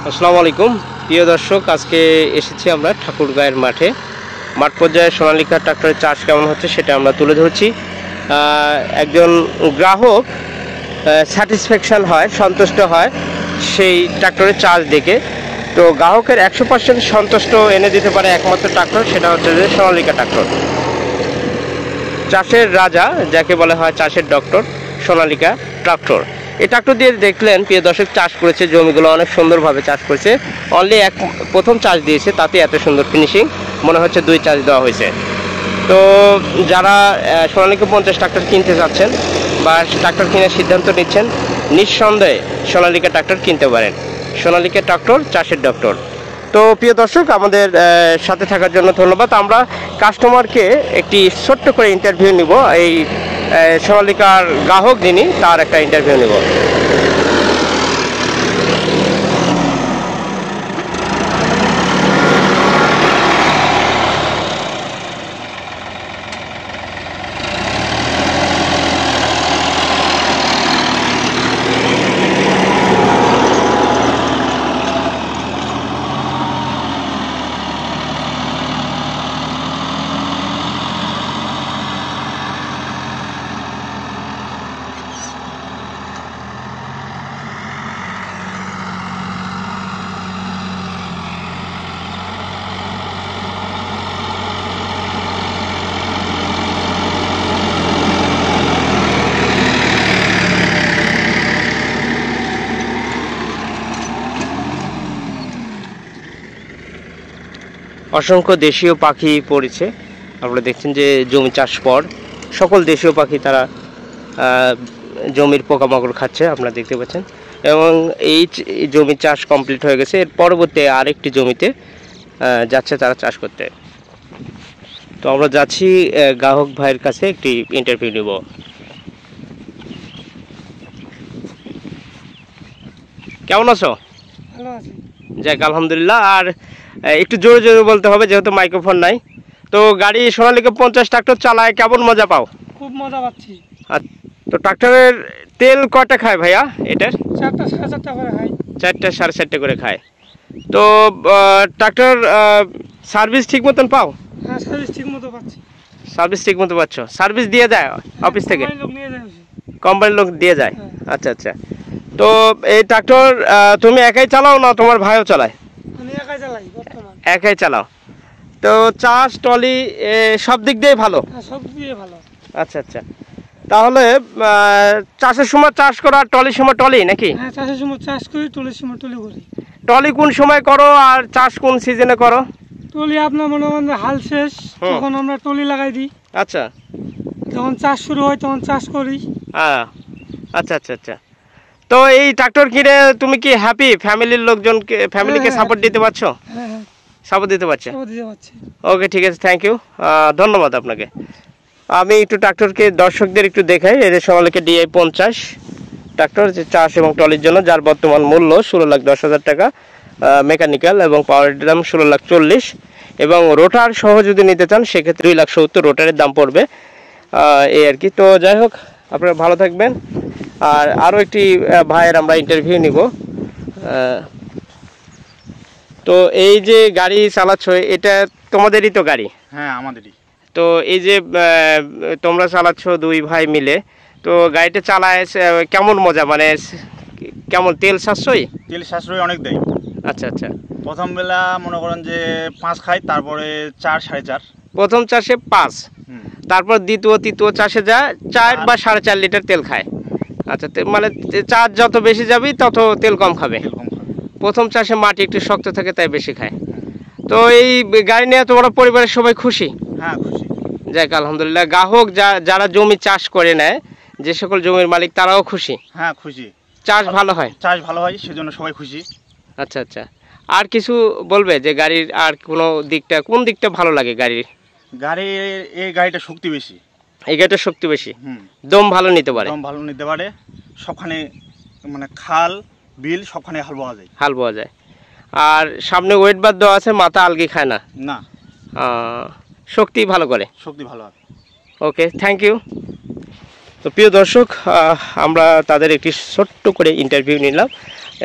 আসসালামু আলাইকুম প্রিয় দর্শক, আজকে এসেছি আমরা ঠাকুরগাঁয়ের মাঠ পর্যায়ে সোনালিকা ট্রাক্টরের চাষ কেমন হচ্ছে সেটা আমরা তুলে ধরছি। একজন গ্রাহক স্যাটিসফ্যাকশন হয়, সন্তুষ্ট হয় সেই ট্রাক্টরের চাষ দেখে। তো গ্রাহকের 100% সন্তুষ্ট এনে দিতে পারে একমাত্র ট্রাক্টর, সেটা হচ্ছে যে সোনালিকা ট্রাক্টর। চাষের রাজা যাকে বলা হয়, চাষের ডক্টর সোনালিকা ট্রাক্টর। এই ট্রাক্টর দিয়ে দেখলেন প্রিয় দর্শক, চাষ করেছে, জমিগুলো অনেক সুন্দরভাবে চাষ করেছে। অনলি প্রথম চাষ দিয়েছে, তাতে এত সুন্দর ফিনিশিং, মনে হচ্ছে 2 চাষ দেওয়া হয়েছে। তো যারা সোনালিকা 50 ট্রাক্টর কিনতে যাচ্ছেন বা ট্রাক্টর কেনার সিদ্ধান্ত নিচ্ছেন, নিঃসন্দেহে সোনালিকা ট্রাক্টর কিনতে পারেন। সোনালিকা ট্রাক্টর, চাষের ডক্টর। তো প্রিয় দর্শক, আমাদের সাথে থাকার জন্য ধন্যবাদ। আমরা কাস্টমারকে একটি ছোট্ট করে ইন্টারভিউ নিব। এই সোনালিকার গ্রাহক যিনি, তার একটা ইন্টারভিউ নিব। অসংখ্য দেশীয় পাখি পড়েছে। আপনারা দেখছেন যে জমি চাষ পর সকল দেশীয় পাখি তারা জমির পোকামাকড় খাচ্ছে, আপনারা দেখতে পাচ্ছেন। এবং এই জমি চাষ কমপ্লিট হয়ে গেছে। এর পরবর্তী আরেকটি জমিতে যাচ্ছে তারা চাষ করতে। তো আমরা যাচ্ছি গ্রাহক ভাইয়ের কাছে একটি ইন্টারভিউ নেব। কেমন আছো? ভালো আছি। যাক, আলহামদুলিল্লাহ। আর একটু জোরে জোরে বলতে হবে, যেহেতু মাইক্রোফোন নাই। তো গাড়ি সোনালিকা 50 ট্রাক্টর চালায় কেমন মজা পাও? খুব মজা পাচ্ছি। তো ট্রাক্টরের তেল কয়টা খায় ভাইয়া এটার? 4টা 4.5টা করে খাই। 4টা 4.5টা করে খায়। তো ট্রাক্টর সার্ভিস ঠিক মতন পাও? হ্যাঁ, সার্ভিস ঠিক মতো পাচ্ছি। সার্ভিস ঠিক মতো পাচ্ছ? সার্ভিস দিয়ে যায় অফিস থেকে? লোক নিয়ে যায়। কোম্পানির লোক দিয়ে যায়? হ্যাঁ। আচ্ছা আচ্ছা। তো এই ট্রাক্টর তুমি একাই চালাও না তোমার ভাইও চালায়? আমি একাই চালাই বর্তমান। একাই চালাও। তো চাষ টলি সব দিক দিয়ে ভালো? হ্যাঁ, সব দিয়ে ভালো। আচ্ছা আচ্ছা। তাহলে চাষের সময় চাষ করো আর টলির সময় টলি নাকি? হ্যাঁ, চাষের সময় চাষ করি, টলির সময় টলি করি। টলি কোন সময় করো আর চাষ কোন সিজনে করো? টলি আপনার মনে করেন হাল শেষ, তখন আমরা টলি লাগাই দিই। আচ্ছা। যখন চাষ শুরু হয় তখন চাষ করি। আচ্ছা আচ্ছা আচ্ছা। তো এই ট্রাক্টর কিনে তুমি কি হ্যাপি? ফ্যামিলির লোকজনকে, ফ্যামিলিকে সাপোর্ট দিতে পারছো? হ্যাঁ হ্যাঁ, সাপোর্ট দিতে পারছো? সাপোর্ট দিতে পারছি। ওকে, ঠিক আছে, থ্যাংক ইউ, ধন্যবাদ আপনাকে। আমি একটু ট্রাক্টরকে দর্শকদের একটু দেখাই। এর সোনালিকা DI 50 ট্রাক্টর, যে চাষ এবং টলির জন্য, যার বর্তমান মূল্য 16,10,000 টাকা। মেকানিক্যাল এবং পাওয়ারের দাম 16,40,000, এবং রোটার সহ যদি নিতে চান সেক্ষেত্রে 2,70,000 রোটারের দাম পড়বে। এই আর কি। তো যাই হোক, আপনারা ভালো থাকবেন। আর আরও একটি ভাইয়ের আমরা ইন্টারভিউ নিব। তো এই যে গাড়ি চালাচ্ছ, এটা তোমাদেরই তো গাড়ি? হ্যাঁ, আমাদেরই। তো এই যে তোমরা চালাচ্ছ 2 ভাই মিলে, তো গাড়িটা চালায় কেমন মজা, মানে কেমন তেল সাশ্রয়ী? তেল সাশ্রয় অনেক দেয়। আচ্ছা আচ্ছা। প্রথম বেলা মনে করেন যে 5 খাই, তারপরে 4 4.5। প্রথম চাষে 5, তারপর দ্বিতীয় তৃতীয় চাষে যায় 4 বা 4.5 লিটার তেল খায়। আচ্ছা, মানে চার্জ যত বেশি যাবি তত তেল কম খাবে। প্রথম চাষে মাটি একটু শক্ত থাকে, তাই বেশি খায়। তো এই গাড়ি নিয়ে তোমরা পরিবারের সবাই খুশি? হ্যাঁ, খুশি। যাক, আলহামদুলিল্লাহ। গ্রাহক যারা জমি চাষ করে নেয়, যে সকল জমির মালিক, তারাও খুশি? হ্যাঁ, খুশি। চাষ ভালো হয়? চাষ ভালো হয়, সেজন্য সবাই খুশি। আচ্ছা আচ্ছা। আর কিছু বলবে যে গাড়ির আর কোনো দিকটা, কোন দিকটা ভালো লাগে গাড়ির? এই গাড়িটা শক্তি বেশি। এই গাড়িটার শক্তি বেশি, দম ভালো নিতে পারে? দম ভালো নিতে পারে। সবখানে মানে খাল বিল সবখানে হাল পাওয়া যায়। আর সামনে ওয়েট বার দেওয়া আছে, মাথা আলগি খায় না? না। শক্তি ভালো করে? শক্তি ভালো হবে। ওকে, থ্যাংক ইউ। তো প্রিয় দর্শক, আমরা তাদের একটি ছোট্ট করে ইন্টারভিউ নিলাম।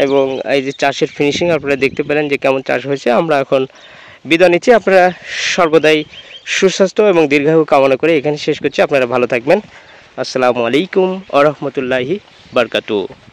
এবং এই যে চাষের ফিনিশিং আপনারা দেখতে পেলেন যে কেমন চাষ হয়েছে। আমরা এখন বিদায় নিচ্ছি। আপনারা সর্বদাই সুস্বাস্থ্য এবং দীর্ঘায়ু কামনা করে এখানে শেষ করছি। আপনারা ভালো থাকবেন। আসসালামু আলাইকুম ওয়া রাহমাতুল্লাহি বারাকাতুহু।